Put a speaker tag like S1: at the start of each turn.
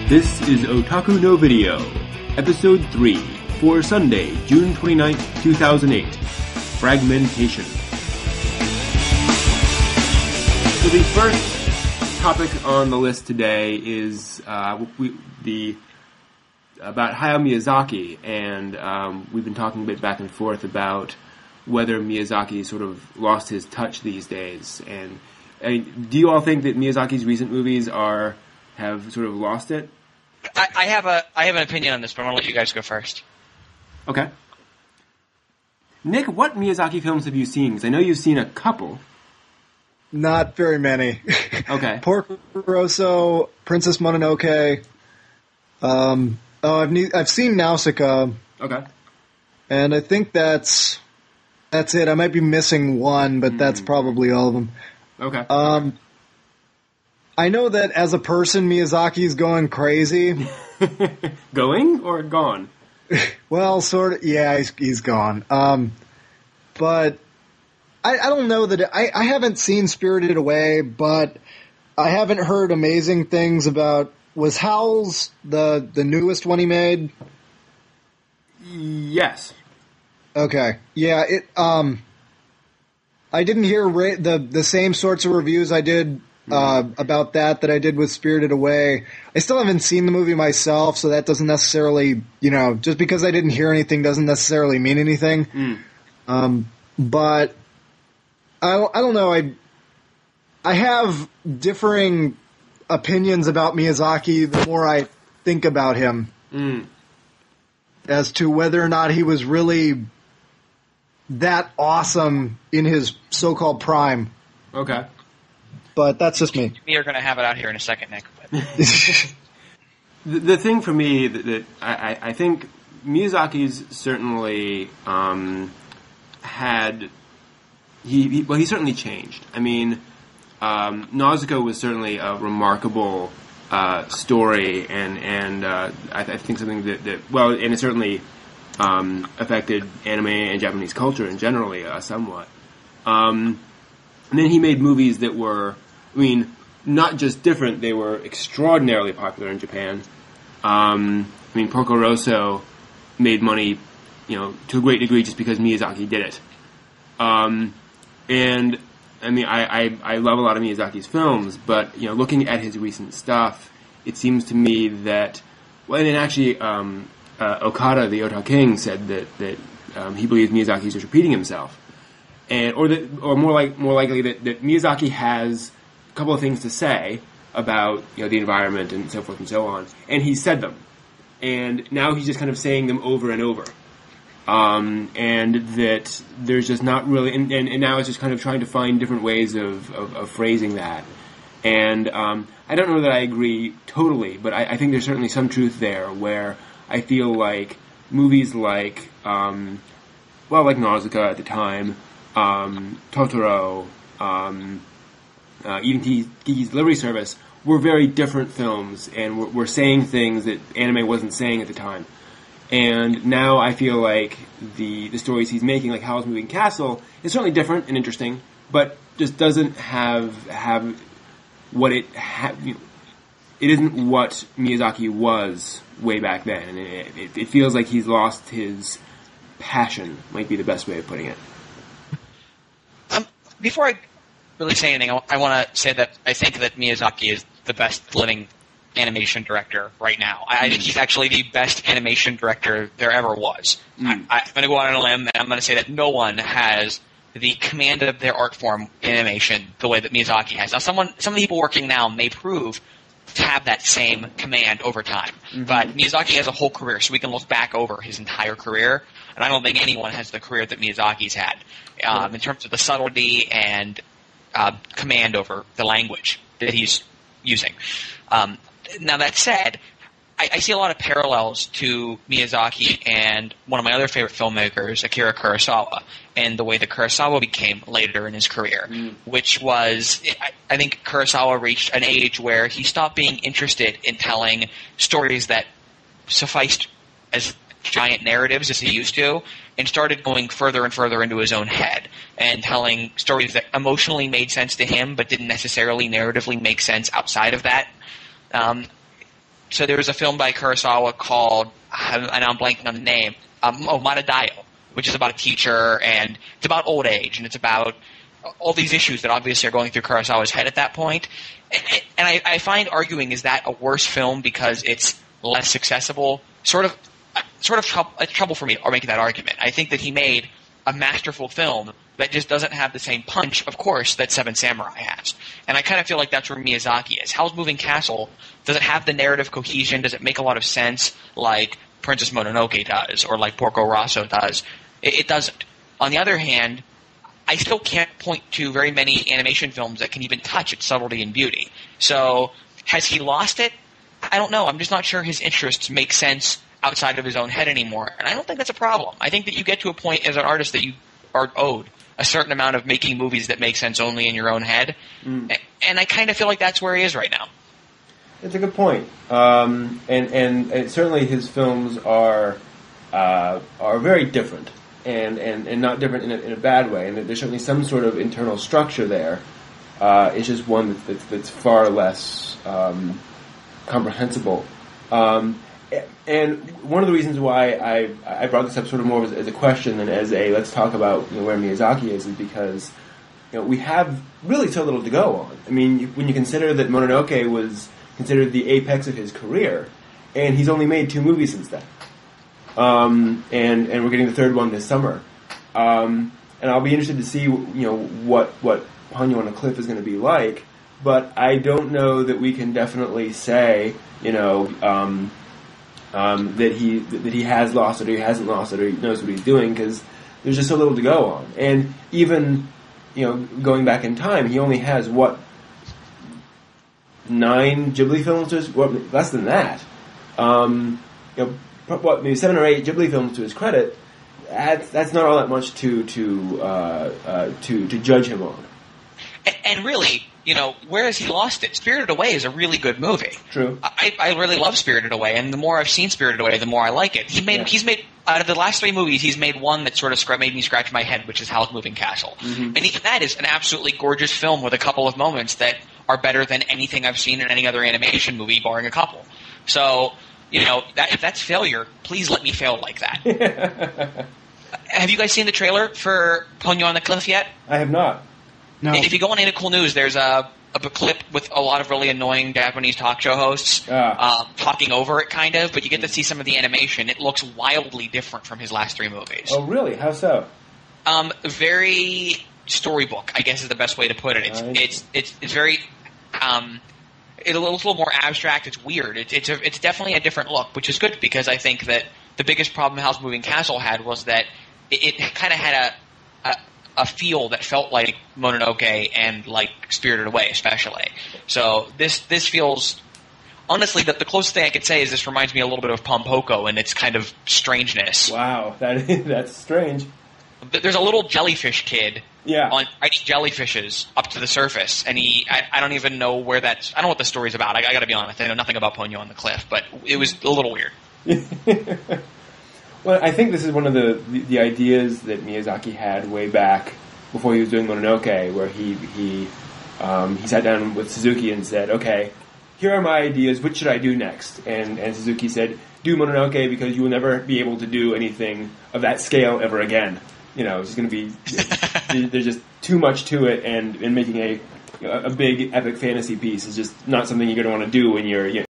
S1: This is Otaku no Video, Episode 3, for Sunday, June 29th, 2008, Fragmentation. So the first topic on the list today is about Hayao Miyazaki, and we've been talking a bit back and forth about whether Miyazaki sort of lost his touch these days. And I mean, do you all think that Miyazaki's recent movies have sort of lost it?
S2: I have an opinion on this, but I'm going to let you guys go first.
S1: Okay. Nick, what Miyazaki films have you seen? Because I know you've seen a couple.
S3: Not very many.
S1: Okay.
S3: Porco Rosso, Princess Mononoke. I've seen Nausicaa.
S1: Okay.
S3: And I think that's it. I might be missing one, but that's probably all of them.
S1: Okay.
S3: I know that as a person, Miyazaki's going crazy.
S1: Going or gone?
S3: Well, sort of. Yeah, he's gone. But I don't know that I haven't seen Spirited Away, but I haven't heard amazing things about. Was Howl's the newest one he made?
S1: Yes.
S3: Okay. Yeah. I didn't hear the same sorts of reviews I did about that I did with Spirited Away. I still haven't seen the movie myself, so that doesn't necessarily, just because I didn't hear anything doesn't necessarily mean anything. But I don't know. I have differing opinions about Miyazaki the more I think about him as to whether or not he was really that awesome in his so-called prime.
S1: Okay.
S3: But that's just me.
S2: You're going to have it out here in a second, Nick.
S1: The thing for me that I think Miyazaki's certainly he certainly changed. I mean, Nausicaa was certainly a remarkable story, and I think something that and it certainly affected anime and Japanese culture in generally somewhat. And then he made movies that were, not just different, they were extraordinarily popular in Japan. Porco Rosso made money, to a great degree just because Miyazaki did it. I love a lot of Miyazaki's films, but, looking at his recent stuff, it seems to me that, and actually, Okada, the Ota-King, said that he believes Miyazaki's just repeating himself. Or more likely that Miyazaki has a couple of things to say about the environment and so forth and so on, and he said them, and now he's just kind of saying them over and over, and that there's just not really, and now it's just kind of trying to find different ways of phrasing that, and I don't know that I agree totally, but I think there's certainly some truth there where I feel like movies like like Nausicaa at the time. Totoro, even Kiki's Delivery Service were very different films, and were saying things that anime wasn't saying at the time. And now I feel like the stories he's making, like Howl's Moving Castle, is certainly different and interesting, but just doesn't have what it it isn't what Miyazaki was way back then, and it feels like he's lost his passion, might be the best way of putting it.
S2: Before I really say anything, I want to say that I think that Miyazaki is the best living animation director right now. I think he's actually the best animation director there ever was. I'm going to go out on a limb, and I'm going to say that no one has the command of their art form in animation the way that Miyazaki has. Now, some of the people working now may prove to have that same command over time, but Miyazaki has a whole career, so we can look back over his entire career, and I don't think anyone has the career that Miyazaki's had in terms of the subtlety and command over the language that he's using. Now, that said, I see a lot of parallels to Miyazaki and one of my other favorite filmmakers, Akira Kurosawa, and the way that Kurosawa became later in his career, which was, I think Kurosawa reached an age where he stopped being interested in telling stories that sufficed as giant narratives as he used to, and started going further and further into his own head and telling stories that emotionally made sense to him but didn't necessarily narratively make sense outside of that. so there was a film by Kurosawa called, and I'm blanking on the name, Matadayo, which is about a teacher, and it's about old age, and it's about all these issues that obviously are going through Kurosawa's head at that point. And I find arguing, is that a worse film because it's less accessible? Sort of trouble for me making that argument. I think that he made a masterful film that just doesn't have the same punch, of course, that Seven Samurai has. And I kind of feel like that's where Miyazaki is. Howl's Moving Castle, does it have the narrative cohesion? Does it make a lot of sense like Princess Mononoke does or like Porco Rosso does? It doesn't. On the other hand, I still can't point to very many animation films that can even touch its subtlety and beauty. So, has he lost it? I don't know. I'm just not sure his interests make sense outside of his own head anymore. And I don't think that's a problem. I think that you get to a point as an artist that you are owed a certain amount of making movies that make sense only in your own head. And I kind of feel like that's where he is right now.
S1: It's a good point. And certainly his films are very different. And not different in a bad way, and there's certainly some sort of internal structure there. It's just one that's far less comprehensible. And one of the reasons why I brought this up sort of more as a question than as a let's talk about where Miyazaki is because we have really so little to go on. I mean, when you consider that Mononoke was considered the apex of his career, and he's only made 2 movies since then. And we're getting the 3rd one this summer. And I'll be interested to see, what Ponyo on a Cliff is going to be like. But I don't know that we can definitely say, that he has lost it or he hasn't lost it or he knows what he's doing because there's just so little to go on. And even, going back in time, he only has 9 Ghibli films to his, less than that. Maybe 7 or 8 Ghibli films to his credit. That's not all that much to judge him on.
S2: And really, where has he lost it? Spirited Away is a really good movie.
S1: True.
S2: I really love Spirited Away, and the more I've seen Spirited Away, the more I like it. He's made out of the last 3 movies, he's made one that sort of made me scratch my head, which is Howl's Moving Castle. Mm-hmm. And even that is an absolutely gorgeous film with a couple of moments that are better than anything I've seen in any other animation movie, barring a couple. So, if that's failure, please let me fail like that. Have you guys seen the trailer for Ponyo on the Cliff yet?
S1: I have not.
S3: No.
S2: If you go on Cool News, there's a clip with a lot of really annoying Japanese talk show hosts talking over it, kind of, but you get to see some of the animation. It looks wildly different from his last 3 movies.
S1: Oh, really? How so?
S2: Very storybook, I guess is the best way to put it. It's very... it looks a little more abstract. It's weird. It's definitely a different look, which is good because I think that the biggest problem Howl's Moving Castle had was that it kind of had a feel that felt like Mononoke and like Spirited Away, especially. So this feels honestly the closest thing I could say is this reminds me a little bit of Pompoko and its kind of strangeness.
S1: Wow, that's strange.
S2: There's a little jellyfish kid.
S1: Yeah.
S2: On riding jellyfishes up to the surface, and I don't even know where that's. I don't know what the story's about. I got to be honest. I know nothing about Ponyo on the Cliff, but it was a little weird.
S1: Well, I think this is one of the ideas that Miyazaki had way back before he was doing Mononoke, where he sat down with Suzuki and said, "Okay, here are my ideas. Which should I do next?" And Suzuki said, "Do Mononoke because you will never be able to do anything of that scale ever again. It's going to be there's just too much to it, and making a big epic fantasy piece is just not something you're going to want to do when you're